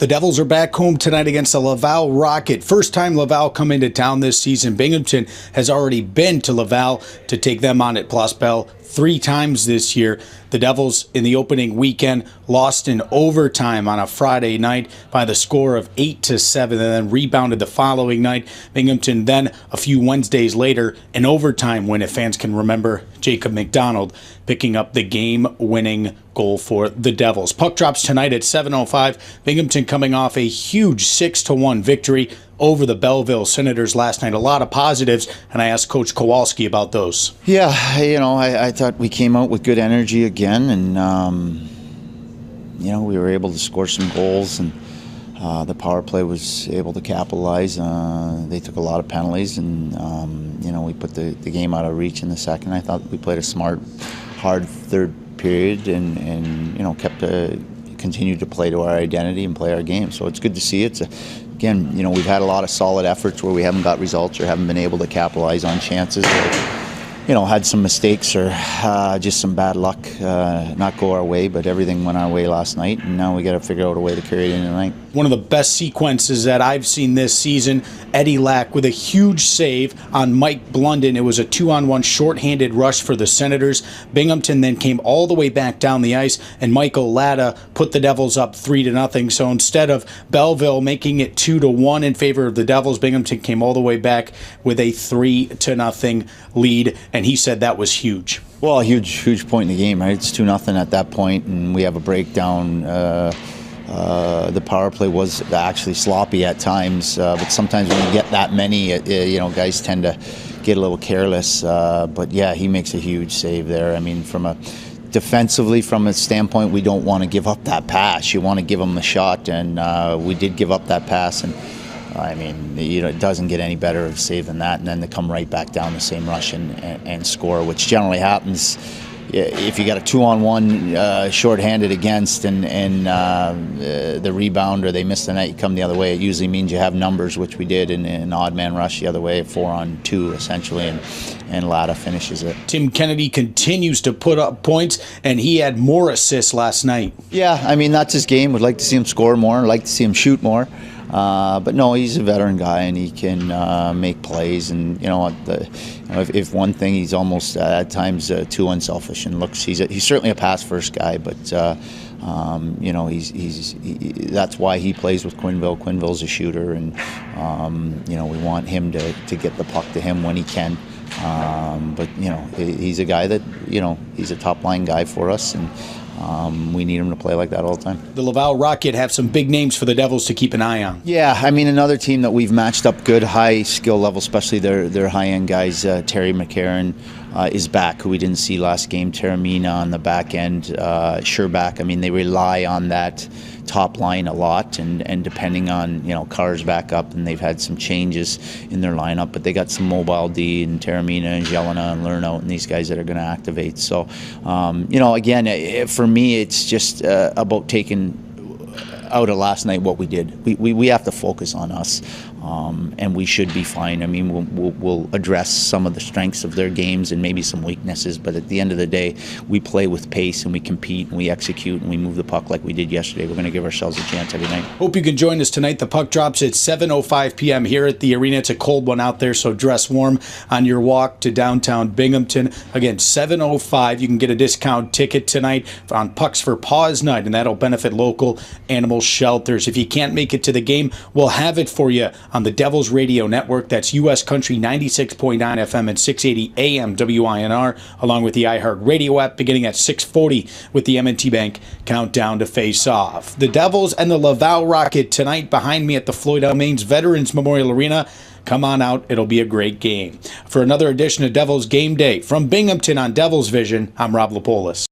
The Devils are back home tonight against the Laval Rocket. First time Laval come into town this season. Binghamton has already been to Laval to take them on at Place Bell 3 times this year. The Devils in the opening weekend lost in overtime on a Friday night by the score of 8-7 and then rebounded the following night. Binghamton then a few Wednesdays later an overtime win, if fans can remember Jacob McDonald picking up the game-winning goal for the Devils. Puck drops tonight at 7:05. Binghamton coming off a huge 6-1 victory over the Belleville Senators last night. A lot of positives, and I asked Coach Kowalsky about those. Yeah, I thought we came out with good energy again, and we were able to score some goals, and the power play was able to capitalize. They took a lot of penalties, and we put the game out of reach in the second. I thought we played a smart, hard third period, and continued to play to our identity and play our game. So it's good to see. Again, we've had a lot of solid efforts where we haven't got results or haven't been able to capitalize on chances, or, had some mistakes or just some bad luck not go our way, but everything went our way last night, and now we got to figure out a way to carry it in tonight. One of the best sequences that I've seen this season, Eddie Lack with a huge save on Mike Blunden. It was a 2-on-1 shorthanded rush for the Senators. Binghamton then came all the way back down the ice, and Michael Latta put the Devils up 3-0. So instead of Belleville making it 2-1 in favor of the Devils, Binghamton came all the way back with a 3-0 lead, and he said that was huge. Well, a huge point in the game, right? It's 2-0 at that point, and we have a breakdown. The power play was actually sloppy at times, but sometimes when you get that many, guys tend to get a little careless. But yeah, he makes a huge save there. I mean, defensively, from a standpoint, we don't want to give up that pass. You want to give him the shot, and we did give up that pass. And I mean, it doesn't get any better of a save than that. And then to come right back down the same rush and score, which generally happens if you got a 2-on-1 shorthanded against and the rebound or they miss the net, you come the other way. It usually means you have numbers, which we did in an odd man rush the other way, 4-on-2 essentially, and Latta finishes it. Tim Kennedy continues to put up points, and he had more assists last night. Yeah, I mean, that's his game. Would like to see him score more, like to see him shoot more. But no, he's a veteran guy, and he can make plays. And if one thing, he's almost at times too unselfish. And he's certainly a pass first guy, but that's why he plays with Quinville. Quinville's a shooter, and we want him to get the puck to him when he can. But he's a guy that he's a top line guy for us, and we need him to play like that all the time. The Laval Rocket have some big names for the Devils to keep an eye on. Yeah, I mean, another team that we've matched up good, high skill level, especially their high-end guys. Terry McCarron is back, who we didn't see last game. Taramina on the back end, Sherback. I mean, they rely on that top line a lot, and depending on, Carr's back up, and they've had some changes in their lineup, but they got some mobile D and Taramina and Jelena and Lernout and these guys that are going to activate. So, again, for me, it's just about taking out of last night what we did. We have to focus on us, and we should be fine. I mean, we'll address some of the strengths of their games and maybe some weaknesses, but at the end of the day, we play with pace and we compete and we execute and we move the puck like we did yesterday. We're going to give ourselves a chance every night. Hope you can join us tonight. The puck drops at 7:05 p.m. here at the arena. It's a cold one out there, so dress warm on your walk to downtown Binghamton. Again, 7:05. You can get a discount ticket tonight on Pucks for Paws Night, and that'll benefit local animal shelters. If you can't make it to the game, we'll have it for you on the Devils Radio Network. That's U.S. Country 96.9 FM and 680 AM WINR, along with the iHeart Radio app beginning at 6:40 with the M&T Bank countdown to face off. The Devils and the Laval Rocket tonight behind me at the Floyd L. Maines Veterans Memorial Arena. Come on out. It'll be a great game. For another edition of Devils Game Day from Binghamton on Devils Vision, I'm Rob Lapolis.